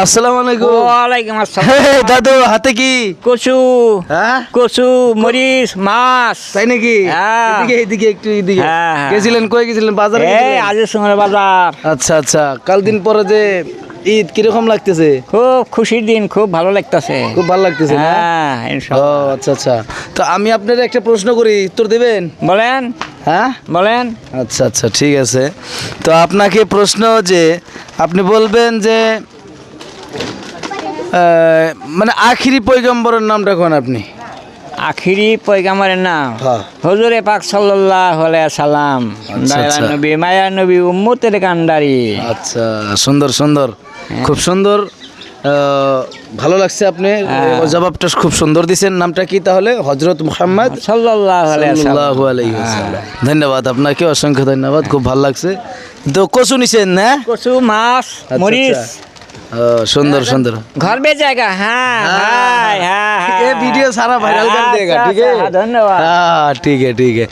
আসসালামু আলাইকুম। ওয়ালাইকুম আসসালাম। এই দাদু হাতে কি? কচু, হ্যাঁ কচু, মরিচ, মাছ। তাই নাকি? হ্যাঁ। এদিকে একটু এদিকে। হ্যাঁ, হ্যাঁ। গেছিলেন কই গেছিলেন? বাজারে এই গেছিলেন? আজের সঙ্গে বাজার। আচ্ছা আচ্ছা, কাল দিন পরে যে ঈদ কিরকম লাগতেছে? খুব খুশির দিন, খুব ভালো লাগতেছে। খুব ভালো লাগতেছে না? হ্যাঁ, ও ইনশাআল্লাহ। আচ্ছা আচ্ছা, তো আমি আপনার একটা প্রশ্ন করি, উত্তর দেবেন? বলেন, হ্যাঁ বলেন। আচ্ছা আচ্ছা ঠিক আছে। তো আপনাকে প্রশ্ন যে আপনি বলবেন যে মানে আখিরি পয়গম্বরের নামটা কোন আপনি? আখিরি পয়গাম্বরের নাম হ্যাঁ। হুজুরে পাক সাল্লাল্লাহু আলাইহি সাল্লাম, আচ্ছা, দয়াল আচ্ছা। নবী, মায়া নবী, উম্মতের কান্ডারি। আচ্ছা, সুন্দর সুন্দর, খুব সুন্দর। ভালো লাগছে, আপনি জবাবটা খুব সুন্দর দিছেন। নামটা কি তাহলে? হযরত মুহাম্মদ সাল্লাল্লাহু আলাইহি সাল্লাল্লাহু সাল্লাম। আলাইহি ওয়াসাল্লাম। ধন্যবাদ আপনাকে, অসংখ্য ধন্যবাদ, খুব ভালো লাগছে। তো কচু নিছেন না? কচু, মাছ, আচ্ছা, মরিচ। আচ্ছা। সুন্দর সুন্দর। घर पे जाएगा। हाँ हाँ हाँ ये वीडियो सारा वायरल कर देगा, ठीक है? धन्यवाद। हाँ ठीक है ठीक है।